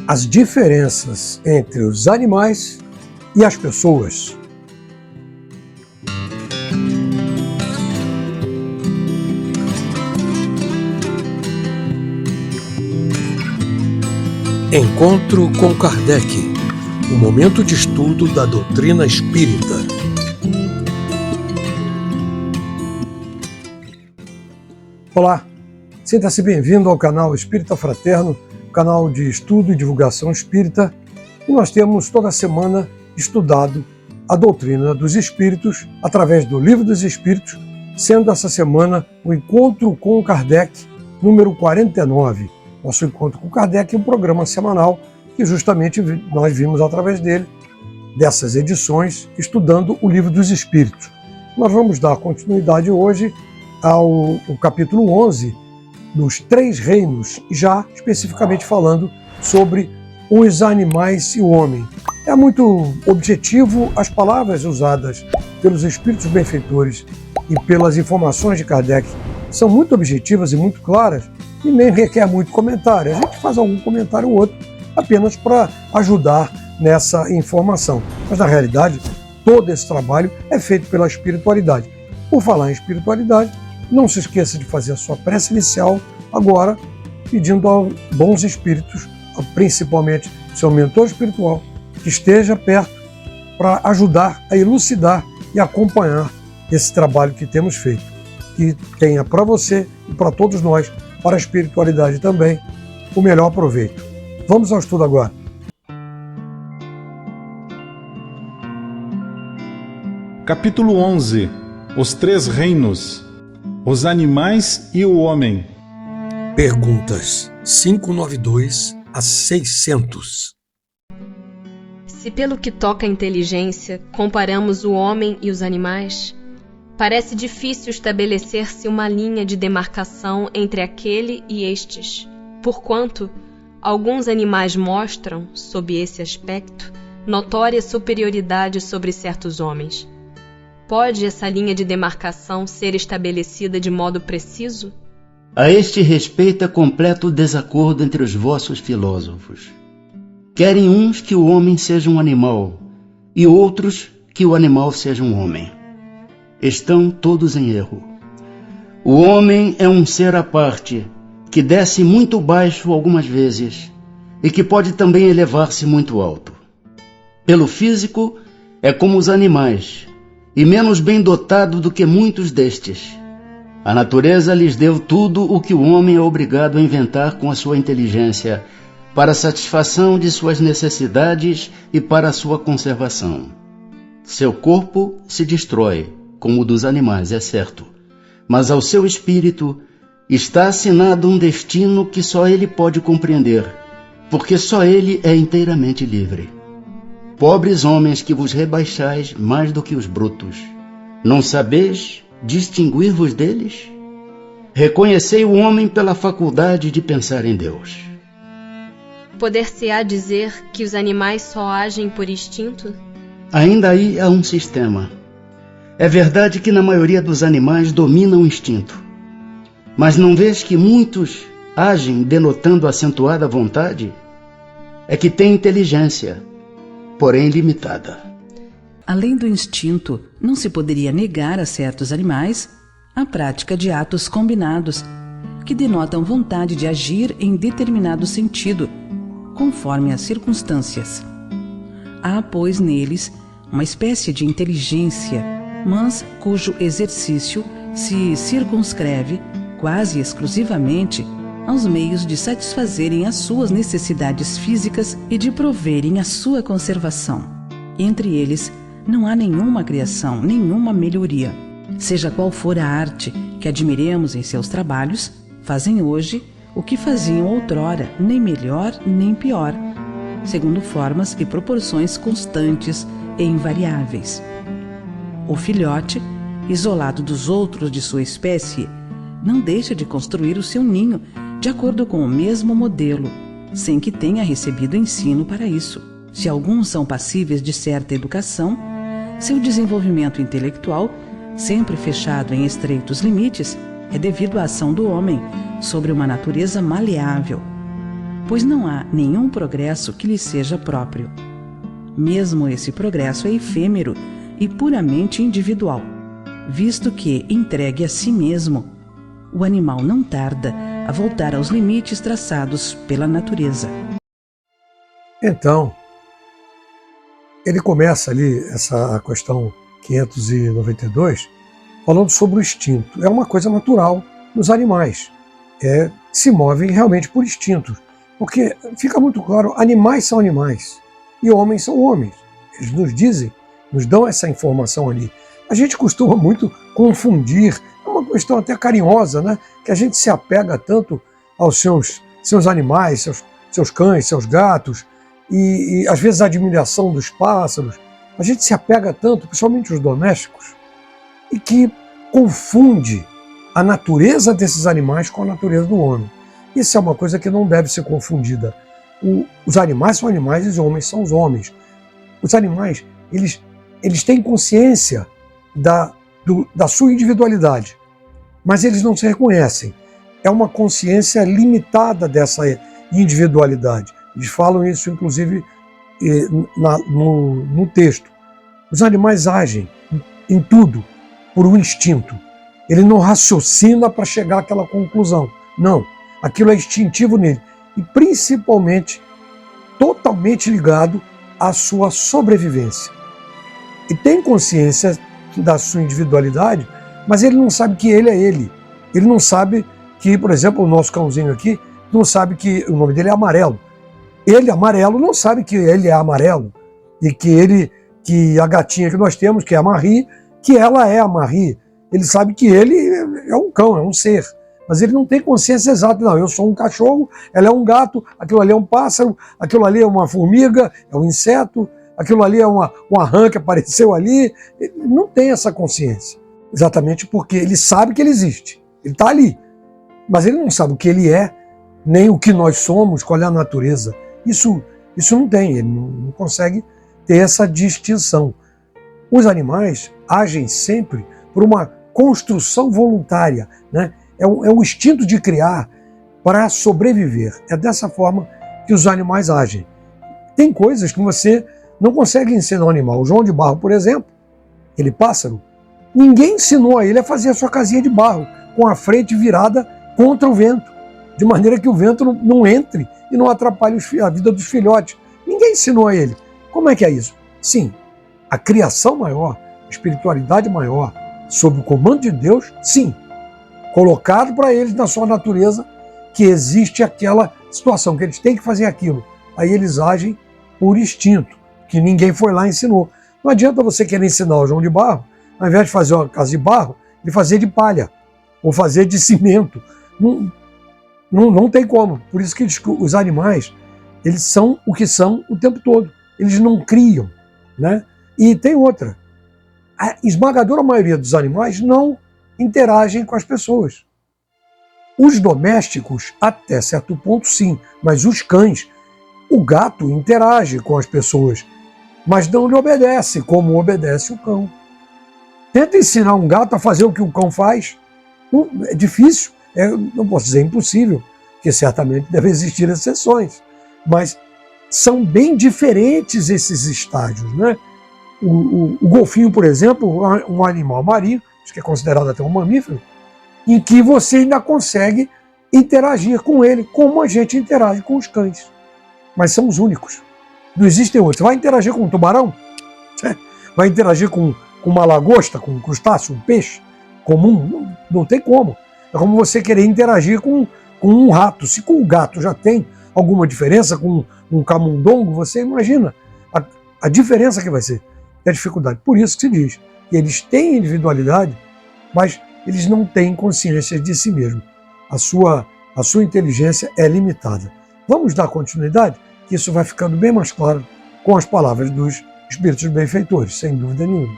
as diferenças entre os animais e as pessoas. Encontro com Kardec, um momento de estudo da doutrina espírita. Olá, sinta-se bem-vindo ao canal Espírita Fraterno, canal de estudo e divulgação espírita, e nós temos toda semana estudado a doutrina dos espíritos através do Livro dos Espíritos, sendo essa semana o Encontro com Kardec, número 49. Nosso Encontro com Kardec é um programa semanal que justamente nós vimos através dele, dessas edições, estudando o Livro dos Espíritos. Nós vamos dar continuidade hoje ao capítulo 11 dos Três Reinos, já especificamente falando sobre os animais e o homem. É muito objetivo as palavras usadas pelos espíritos benfeitores e pelas informações de Kardec são muito objetivas e muito claras e nem requer muito comentário. A gente faz algum comentário ou outro apenas para ajudar nessa informação. Mas na realidade, todo esse trabalho é feito pela espiritualidade. Por falar em espiritualidade, não se esqueça de fazer a sua prece inicial agora, pedindo aos bons espíritos, principalmente seu mentor espiritual, que esteja perto para ajudar a elucidar e acompanhar esse trabalho que temos feito. Que tenha para você e para todos nós, para a espiritualidade também, o melhor proveito. Vamos ao estudo agora. Capítulo 11. Os Três Reinos. Os animais e o homem. Perguntas 592 a 600. Se pelo que toca à inteligência comparamos o homem e os animais, parece difícil estabelecer-se uma linha de demarcação entre aquele e estes, porquanto alguns animais mostram, sob esse aspecto, notória superioridade sobre certos homens. Pode essa linha de demarcação ser estabelecida de modo preciso? A este respeito é completo desacordo entre os vossos filósofos. Querem uns que o homem seja um animal, e outros que o animal seja um homem. Estão todos em erro. O homem é um ser à parte, que desce muito baixo algumas vezes, e que pode também elevar-se muito alto. Pelo físico, é como os animais, e menos bem dotado do que muitos destes. A natureza lhes deu tudo o que o homem é obrigado a inventar com a sua inteligência, para a satisfação de suas necessidades e para a sua conservação. Seu corpo se destrói, como o dos animais, é certo, mas ao seu espírito está assinado um destino que só ele pode compreender, porque só ele é inteiramente livre. Pobres homens que vos rebaixais mais do que os brutos, não sabeis distinguir-vos deles? Reconhecei o homem pela faculdade de pensar em Deus. Poder-se-á dizer que os animais só agem por instinto? Ainda aí há um sistema. É verdade que na maioria dos animais domina o instinto, mas não vês que muitos agem denotando acentuada vontade? É que têm inteligência, porém limitada. Além do instinto, não se poderia negar a certos animais a prática de atos combinados, que denotam vontade de agir em determinado sentido, conforme as circunstâncias. Há, pois, neles uma espécie de inteligência, mas cujo exercício se circunscreve quase exclusivamente aos meios de satisfazerem as suas necessidades físicas e de proverem a sua conservação. Entre eles, não há nenhuma criação, nenhuma melhoria. Seja qual for a arte que admiremos em seus trabalhos, fazem hoje o que faziam outrora, nem melhor nem pior, segundo formas e proporções constantes e invariáveis. O filhote, isolado dos outros de sua espécie, não deixa de construir o seu ninho de acordo com o mesmo modelo, sem que tenha recebido ensino para isso. Se alguns são passíveis de certa educação, seu desenvolvimento intelectual, sempre fechado em estreitos limites, é devido à ação do homem sobre uma natureza maleável. pois não há nenhum progresso que lhe seja próprio. Mesmo esse progresso é efêmero e puramente individual, visto que, entregue a si mesmo, o animal não tarda a voltar aos limites traçados pela natureza. Então, ele começa ali, essa questão 592, falando sobre o instinto. É uma coisa natural nos animais. Se movem realmente por instinto. Porque fica muito claro, animais são animais e homens são homens. Eles nos dizem, nos dão essa informação ali. A gente costuma muito confundir, é uma questão até carinhosa, né? Que a gente se apega tanto aos seus animais, seus cães, seus gatos, e às vezes a admiração dos pássaros. A gente se apega tanto, principalmente os domésticos, e que confunde a natureza desses animais com a natureza do homem. Isso é uma coisa que não deve ser confundida. Os animais são animais e os homens são os homens. Os animais, eles têm consciência da sua individualidade, mas eles não se reconhecem. É uma consciência limitada dessa individualidade. Eles falam isso, inclusive, no texto. Os animais agem em tudo por um instinto. Ele não raciocina para chegar àquela conclusão. Não. Aquilo é instintivo nele. E principalmente, totalmente ligado à sua sobrevivência. E tem consciência da sua individualidade, mas ele não sabe que ele é ele. Ele não sabe que, por exemplo, o nosso cãozinho aqui, não sabe que o nome dele é Amarelo. Ele, Amarelo, não sabe que ele é amarelo. E que a gatinha que nós temos, que é a Marie, que ela é a Marie. Ele sabe que ele é um cão, é um ser. Mas ele não tem consciência exata. Não, eu sou um cachorro, ela é um gato, aquilo ali é um pássaro, aquilo ali é uma formiga, é um inseto, aquilo ali é uma rã que apareceu ali. Ele não tem essa consciência. Exatamente porque ele sabe que ele existe. Ele está ali. Mas ele não sabe o que ele é, nem o que nós somos, qual é a natureza. Isso não tem, ele não consegue ter essa distinção. Os animais agem sempre por uma construção voluntária, né? É um instinto de criar para sobreviver. É dessa forma que os animais agem. Tem coisas que você não consegue ensinar ao animal. O João de Barro, por exemplo, aquele pássaro, ninguém ensinou a ele a fazer a sua casinha de barro, com a frente virada contra o vento, de maneira que o vento não entre e não atrapalhe a vida dos filhotes. Ninguém ensinou a ele. Como é que é isso? Sim, a criação maior, a espiritualidade maior, sob o comando de Deus, sim, colocado para eles na sua natureza que existe aquela situação, que eles têm que fazer aquilo. Aí eles agem por instinto, que ninguém foi lá e ensinou. Não adianta você querer ensinar o João de Barro, ao invés de fazer uma casa de barro, ele fazer de palha, ou fazer de cimento. Não tem como. Por isso que os animais, eles são o que são o tempo todo. Eles não criam, né? E tem outra. A esmagadora maioria dos animais não interagem com as pessoas. Os domésticos, até certo ponto, sim. Mas os cães, o gato interage com as pessoas, mas não lhe obedece, como obedece o cão. Tenta ensinar um gato a fazer o que o cão faz. É difícil, não posso dizer impossível, porque certamente deve existir exceções, mas são bem diferentes esses estágios, né? O golfinho, por exemplo, um animal marinho, que é considerado até um mamífero, em que você ainda consegue interagir com ele como a gente interage com os cães. Mas são os únicos. Não existem outros. Você vai interagir com um tubarão? Vai interagir com uma lagosta, com um crustáceo, um peixe comum? Não tem como. É como você querer interagir com um rato. Se com o gato já tem alguma diferença, com um camundongo, você imagina a diferença que vai ser, a dificuldade. Por isso que se diz que eles têm individualidade, mas eles não têm consciência de si mesmos. A sua inteligência é limitada. Vamos dar continuidade, que isso vai ficando bem mais claro com as palavras dos espíritos benfeitores, sem dúvida nenhuma.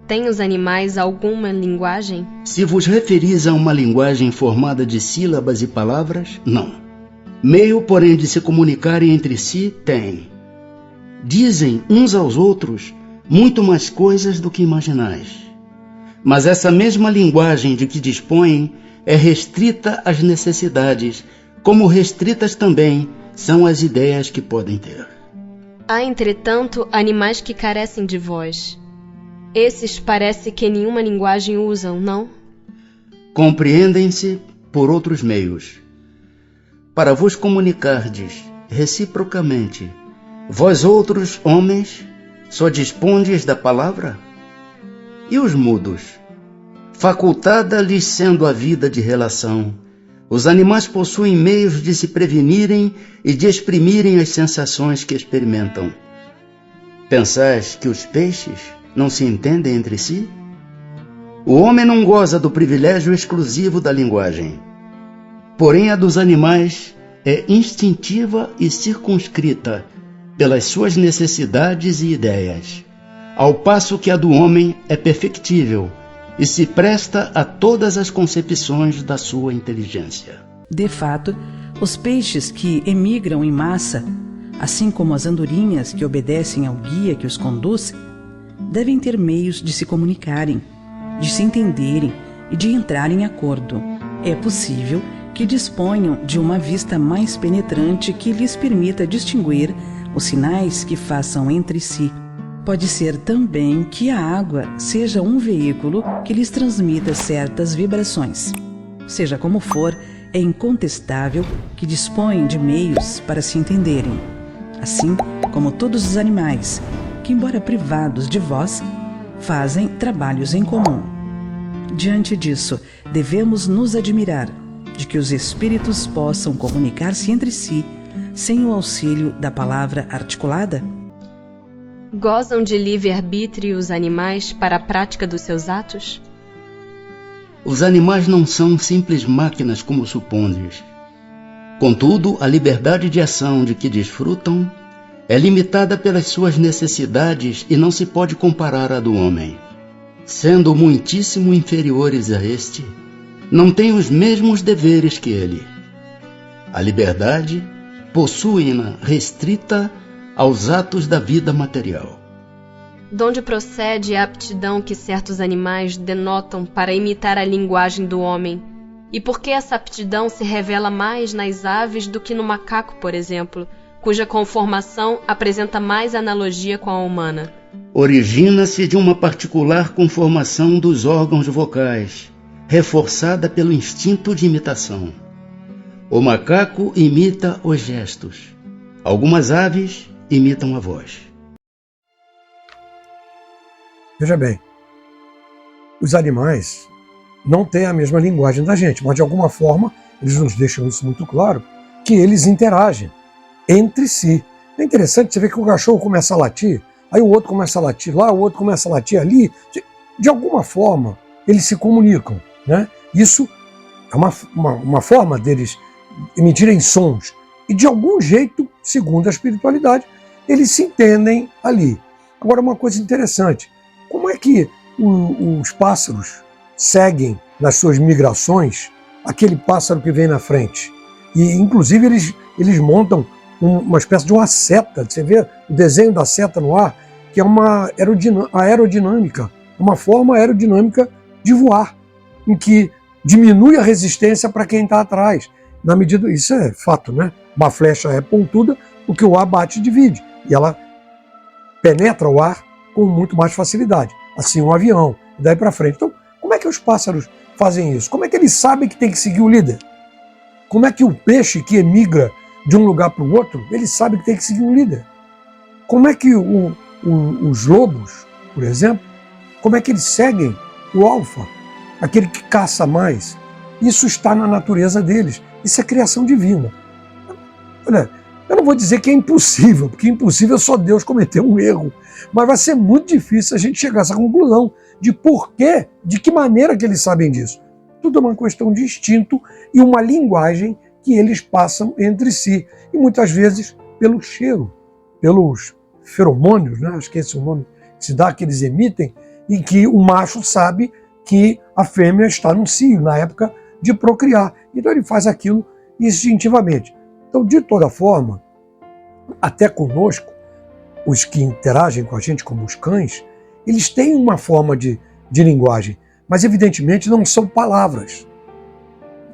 Têm os animais alguma linguagem? Se vos referis a uma linguagem formada de sílabas e palavras, não. Meio, porém, de se comunicarem entre si, têm. Dizem uns aos outros muito mais coisas do que imaginais. Mas essa mesma linguagem de que dispõem é restrita às necessidades, como restritas também são as ideias que podem ter. Há, entretanto, animais que carecem de voz. Esses parece que nenhuma linguagem usam, não? Compreendem-se por outros meios. Para vos comunicardes reciprocamente, vós outros, homens, só dispondes da palavra? E os mudos? Facultada lhes sendo a vida de relação, os animais possuem meios de se prevenirem e de exprimirem as sensações que experimentam. Pensais que os peixes não se entendem entre si? O homem não goza do privilégio exclusivo da linguagem. Porém, a dos animais é instintiva e circunscrita pelas suas necessidades e ideias, ao passo que a do homem é perfectível e se presta a todas as concepções da sua inteligência. De fato, os peixes que emigram em massa, assim como as andorinhas que obedecem ao guia que os conduz, devem ter meios de se comunicarem, de se entenderem e de entrar em acordo. É possível que disponham de uma vista mais penetrante que lhes permita distinguir os sinais que façam entre si. Pode ser também que a água seja um veículo que lhes transmita certas vibrações. Seja como for, é incontestável que dispõem de meios para se entenderem, assim como todos os animais, que, embora privados de voz, fazem trabalhos em comum. Diante disso, devemos nos admirar de que os espíritos possam comunicar-se entre si sem o auxílio da palavra articulada? Gozam de livre-arbítrio os animais para a prática dos seus atos? Os animais não são simples máquinas como supondes. Contudo, a liberdade de ação de que desfrutam é limitada pelas suas necessidades e não se pode comparar à do homem. Sendo muitíssimo inferiores a este, não têm os mesmos deveres que ele. A liberdade possuem-na restrita aos atos da vida material. Donde procede a aptidão que certos animais denotam para imitar a linguagem do homem? E por que essa aptidão se revela mais nas aves do que no macaco, por exemplo, cuja conformação apresenta mais analogia com a humana? Origina-se de uma particular conformação dos órgãos vocais, reforçada pelo instinto de imitação. O macaco imita os gestos. Algumas aves imitam a voz. Veja bem, os animais não têm a mesma linguagem da gente, mas de alguma forma eles nos deixam isso muito claro, que eles interagem entre si. É interessante você ver que o cachorro começa a latir, aí o outro começa a latir lá, o outro começa a latir ali. De alguma forma eles se comunicam, né? Isso é uma forma deles emitirem sons. E de algum jeito, segundo a espiritualidade, eles se entendem ali. Agora, uma coisa interessante, como é que os pássaros seguem nas suas migrações aquele pássaro que vem na frente? E, inclusive, eles montam uma espécie de uma seta. Você vê o desenho da seta no ar, que é uma aerodinâmica, uma forma aerodinâmica de voar, em que diminui a resistência para quem está atrás. Na medida, isso é fato, né? Uma flecha é pontuda, o que o ar bate e divide. E ela penetra o ar com muito mais facilidade. Assim um avião, e daí para frente. Então, como é que os pássaros fazem isso? Como é que eles sabem que tem que seguir o líder? Como é que o peixe que emigra de um lugar para o outro, ele sabe que tem que seguir um líder? Como é que os lobos, por exemplo, como é que eles seguem o alfa, aquele que caça mais? Isso está na natureza deles. Isso é criação divina. Olha, eu não vou dizer que é impossível, porque impossível é só Deus cometer um erro. Mas vai ser muito difícil a gente chegar a essa conclusão de porquê, de que maneira que eles sabem disso. Tudo é uma questão de instinto e uma linguagem que eles passam entre si. E muitas vezes pelo cheiro, pelos feromônios, né? Acho que esse é o nome que se dá, que eles emitem, e que o macho sabe que a fêmea está no cio, na época de procriar. Então ele faz aquilo instintivamente. Então, de toda forma, até conosco, os que interagem com a gente, como os cães, eles têm uma forma de linguagem, mas evidentemente não são palavras.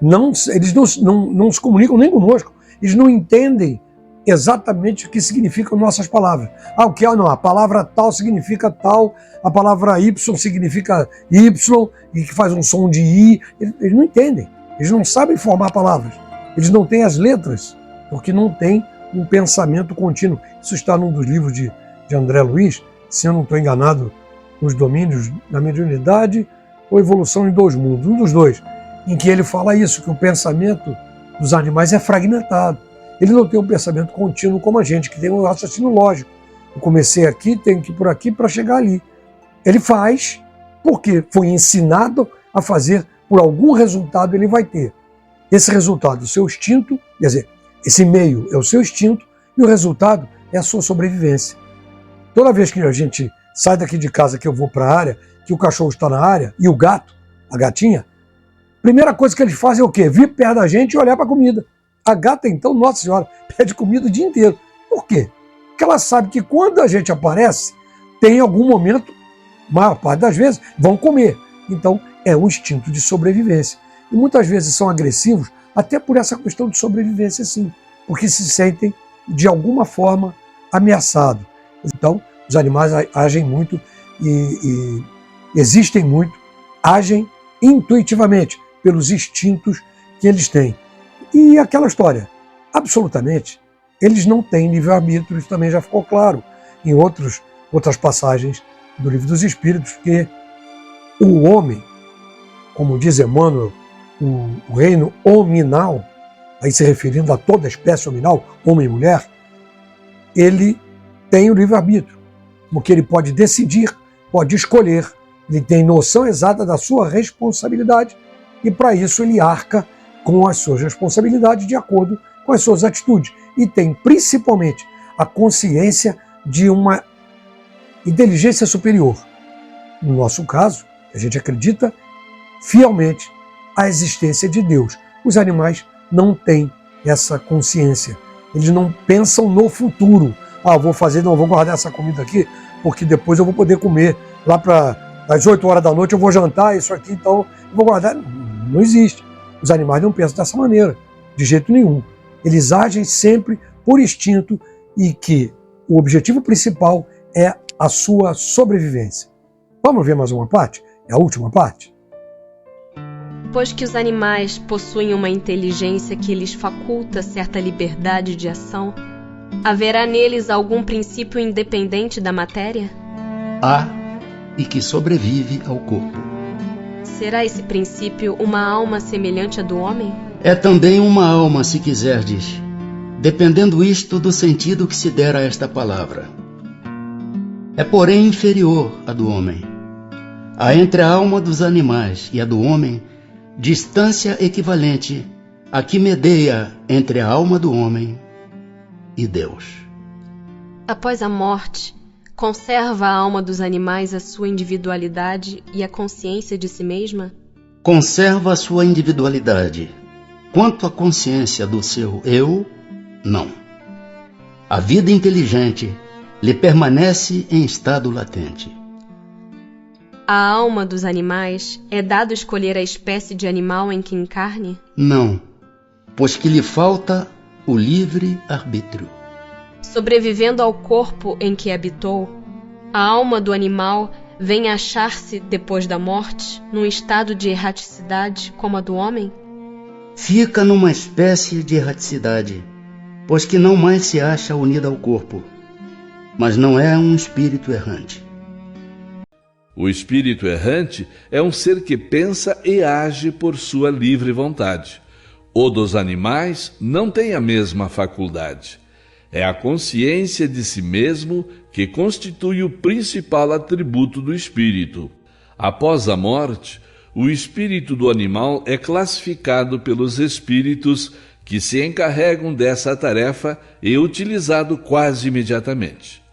eles não se comunicam nem conosco, eles não entendem exatamente o que significam nossas palavras. O que não, a palavra tal significa tal, a palavra Y significa Y, e que faz um som de I. Eles não entendem, eles não sabem formar palavras, eles não têm as letras, porque não tem um pensamento contínuo. Isso está num dos livros de André Luiz, se eu não estou enganado, Os Domínios da Mediunidade ou Evolução em Dois Mundos, um dos dois, em que ele fala isso, que o pensamento dos animais é fragmentado. Ele não tem um pensamento contínuo como a gente, que tem um raciocínio lógico. Eu comecei aqui, tenho que ir por aqui para chegar ali. Ele faz porque foi ensinado a fazer, por algum resultado ele vai ter. Esse resultado, o seu instinto, quer dizer, esse meio é o seu instinto e o resultado é a sua sobrevivência. Toda vez que a gente sai daqui de casa, que eu vou para a área, que o cachorro está na área e o gato, a gatinha, a primeira coisa que eles fazem é o quê? Vir perto da gente e olhar para a comida. A gata, então, nossa senhora, pede comida o dia inteiro. Por quê? Porque ela sabe que quando a gente aparece, tem algum momento, maior parte das vezes, vão comer. Então, é um instinto de sobrevivência. E muitas vezes são agressivos até por essa questão de sobrevivência, sim, porque se sentem, de alguma forma, ameaçados. Então, os animais agem muito e existem muito, agem intuitivamente, pelos instintos que eles têm. E aquela história, absolutamente, eles não têm livre-arbítrio, isso também já ficou claro em outras passagens do Livro dos Espíritos, que o homem, como diz Emmanuel, o reino hominal, aí se referindo a toda a espécie hominal, homem e mulher, ele tem o livre-arbítrio, porque ele pode decidir, pode escolher, ele tem noção exata da sua responsabilidade e para isso ele arca com as suas responsabilidades de acordo com as suas atitudes. E tem principalmente a consciência de uma inteligência superior. No nosso caso, a gente acredita fielmente a existência de Deus. Os animais não têm essa consciência. Eles não pensam no futuro. Vou guardar essa comida aqui, porque depois eu vou poder comer. Lá para as 8 horas da noite eu vou jantar isso aqui, então eu vou guardar. Não existe. Os animais não pensam dessa maneira, de jeito nenhum. Eles agem sempre por instinto e que o objetivo principal é a sua sobrevivência. Vamos ver mais uma parte? É a última parte? Pois que os animais possuem uma inteligência que lhes faculta certa liberdade de ação, haverá neles algum princípio independente da matéria? Há, e que sobrevive ao corpo. Será esse princípio uma alma semelhante à do homem? É também uma alma, se quiserdes, dependendo isto do sentido que se der a esta palavra. É, porém, inferior à do homem. Há entre a alma dos animais e a do homem distância equivalente à que medeia entre a alma do homem e Deus. Após a morte, conserva a alma dos animais a sua individualidade e a consciência de si mesma? Conserva a sua individualidade. Quanto à consciência do seu eu, não. A vida inteligente lhe permanece em estado latente. A alma dos animais é dado escolher a espécie de animal em que encarne? Não, pois que lhe falta o livre arbítrio. Sobrevivendo ao corpo em que habitou, a alma do animal vem achar-se, depois da morte, num estado de erraticidade como a do homem? Fica numa espécie de erraticidade, pois que não mais se acha unida ao corpo, mas não é um espírito errante. O espírito errante é um ser que pensa e age por sua livre vontade. O dos animais não tem a mesma faculdade. É a consciência de si mesmo que constitui o principal atributo do espírito. Após a morte, o espírito do animal é classificado pelos espíritos que se encarregam dessa tarefa e utilizado quase imediatamente.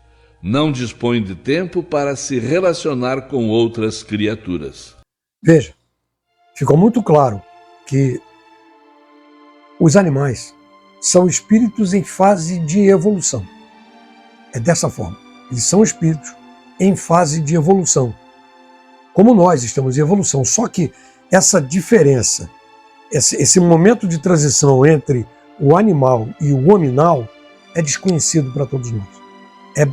Não dispõe de tempo para se relacionar com outras criaturas. Veja, ficou muito claro que os animais são espíritos em fase de evolução. É dessa forma. Eles são espíritos em fase de evolução. Como nós estamos em evolução. Só que essa diferença esse momento de transição entre o animal e o hominal é desconhecido para todos nós. É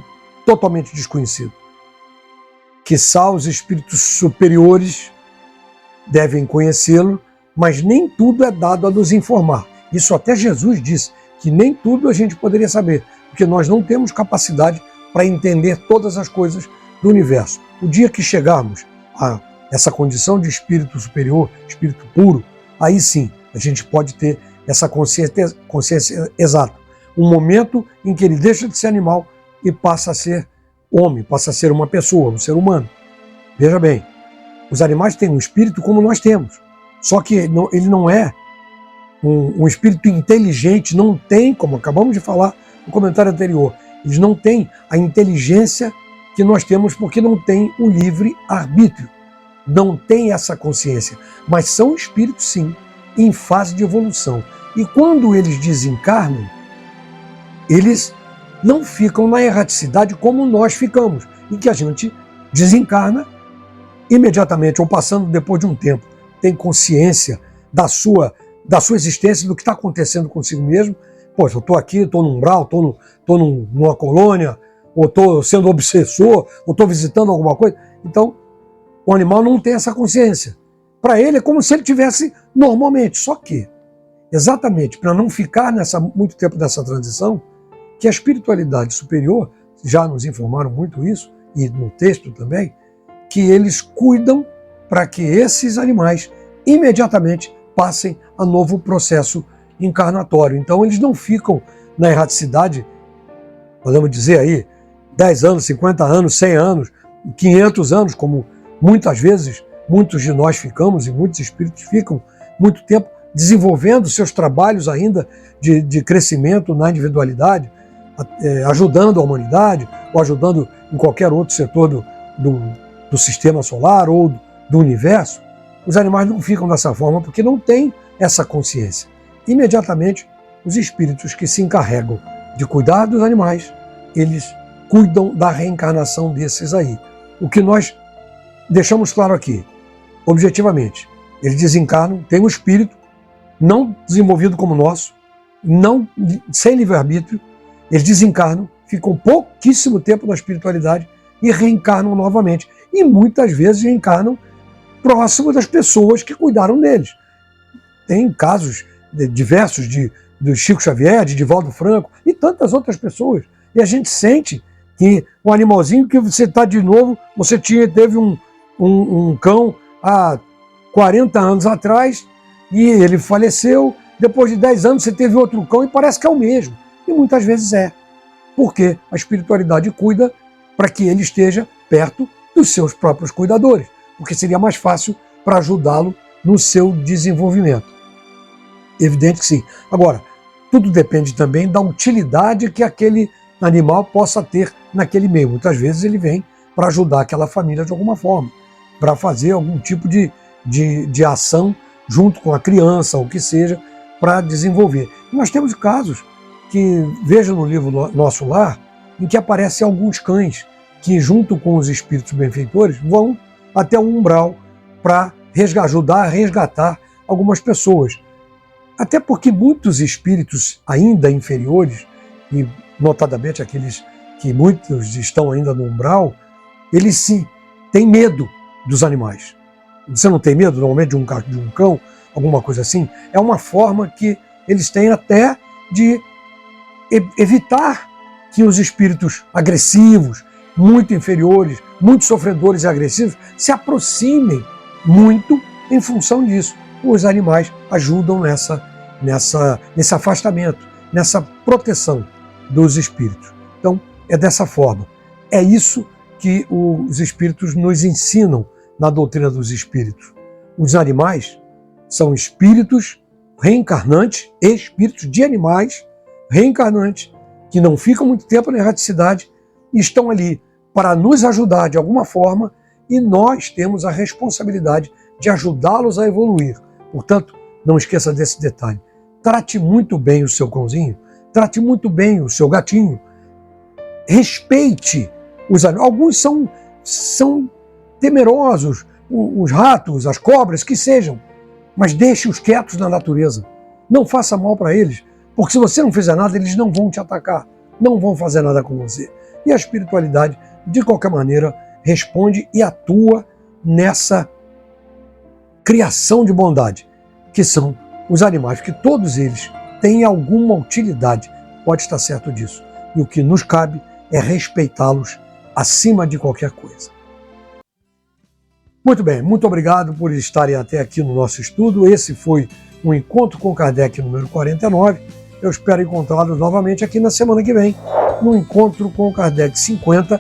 totalmente desconhecido. Quiçá os espíritos superiores devem conhecê-lo, mas nem tudo é dado a nos informar. Isso até Jesus disse, que nem tudo a gente poderia saber, porque nós não temos capacidade para entender todas as coisas do universo. O dia que chegarmos a essa condição de espírito superior, espírito puro, aí sim a gente pode ter essa consciência exata. Um momento em que ele deixa de ser animal e passa a ser homem, passa a ser uma pessoa, um ser humano. Veja bem, os animais têm um espírito como nós temos, só que ele não é um espírito inteligente, não tem, como acabamos de falar no comentário anterior, eles não têm a inteligência que nós temos porque não têm o livre arbítrio, não têm essa consciência, mas são espíritos sim, em fase de evolução. E quando eles desencarnam, eles não ficam na erraticidade como nós ficamos, em que a gente desencarna imediatamente, ou passando depois de um tempo, tem consciência da sua existência, do que está acontecendo consigo mesmo. Poxa, eu estou aqui, estou num umbral, estou numa colônia, ou estou sendo obsessor, ou estou visitando alguma coisa. Então, o animal não tem essa consciência. Para ele é como se ele tivesse normalmente, só que, exatamente para não ficar muito tempo nessa transição, que a espiritualidade superior, já nos informaram muito isso, e no texto também, que eles cuidam para que esses animais imediatamente passem a novo processo encarnatório. Então eles não ficam na erraticidade, podemos dizer aí, 10 anos, 50 anos, 100 anos, 500 anos, como muitas vezes muitos de nós ficamos e muitos espíritos ficam muito tempo desenvolvendo seus trabalhos ainda de crescimento na individualidade, ajudando a humanidade ou ajudando em qualquer outro setor do sistema solar ou do universo. Os animais não ficam dessa forma porque não têm essa consciência. Imediatamente, os espíritos que se encarregam de cuidar dos animais, eles cuidam da reencarnação desses aí. O que nós deixamos claro aqui, objetivamente, eles desencarnam, têm um espírito não desenvolvido como o nosso, sem livre-arbítrio, eles desencarnam, ficam pouquíssimo tempo na espiritualidade e reencarnam novamente. E muitas vezes reencarnam próximo das pessoas que cuidaram deles. Tem casos diversos do Chico Xavier, de Divaldo Franco e tantas outras pessoas. E a gente sente que o animalzinho que você está de novo, você teve um cão há 40 anos atrás e ele faleceu, depois de 10 anos você teve outro cão e parece que é o mesmo. E muitas vezes é, porque a espiritualidade cuida para que ele esteja perto dos seus próprios cuidadores, porque seria mais fácil para ajudá-lo no seu desenvolvimento. Evidente que sim. Agora, tudo depende também da utilidade que aquele animal possa ter naquele meio. Muitas vezes ele vem para ajudar aquela família de alguma forma, para fazer algum tipo de ação junto com a criança, ou o que seja, para desenvolver. E nós temos casos que, veja no livro Nosso Lar, em que aparecem alguns cães que, junto com os espíritos benfeitores, vão até o umbral para ajudar a resgatar algumas pessoas. Até porque muitos espíritos ainda inferiores, e notadamente aqueles que muitos estão ainda no umbral, eles sim têm medo dos animais. Você não tem medo normalmente de um cão, alguma coisa assim? É uma forma que eles têm até de evitar que os espíritos agressivos, muito inferiores, muito sofredores e agressivos, se aproximem muito em função disso. Os animais ajudam nesse afastamento, nessa proteção dos espíritos. Então, é dessa forma. É isso que os espíritos nos ensinam na doutrina dos espíritos. Os animais são espíritos reencarnantes, espíritos de animais reencarnantes, que não ficam muito tempo na erraticidade e estão ali para nos ajudar de alguma forma, e nós temos a responsabilidade de ajudá-los a evoluir. Portanto, não esqueça desse detalhe. Trate muito bem o seu cãozinho, trate muito bem o seu gatinho, respeite os animais. Alguns são temerosos, os ratos, as cobras, que sejam, mas deixe-os quietos na natureza. Não faça mal para eles, porque se você não fizer nada, eles não vão te atacar, não vão fazer nada com você. E a espiritualidade, de qualquer maneira, responde e atua nessa criação de bondade, que são os animais, que todos eles têm alguma utilidade, pode estar certo disso. E o que nos cabe é respeitá-los acima de qualquer coisa. Muito bem, muito obrigado por estarem até aqui no nosso estudo. Esse foi o Encontro com Kardec número 49. Eu espero encontrá-los novamente aqui na semana que vem, no Encontro com Kardec 50.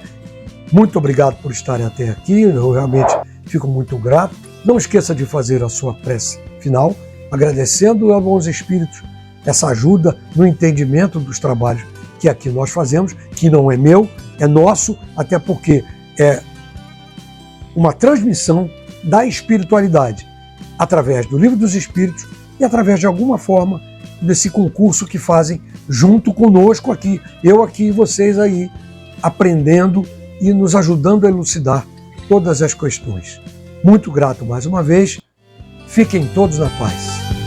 Muito obrigado por estarem até aqui, eu realmente fico muito grato. Não esqueça de fazer a sua prece final, agradecendo aos bons espíritos essa ajuda no entendimento dos trabalhos que aqui nós fazemos, que não é meu, é nosso, até porque é uma transmissão da espiritualidade através do Livro dos Espíritos e através de alguma forma desse concurso que fazem junto conosco aqui, eu aqui e vocês aí, aprendendo e nos ajudando a elucidar todas as questões. Muito grato mais uma vez, fiquem todos na paz.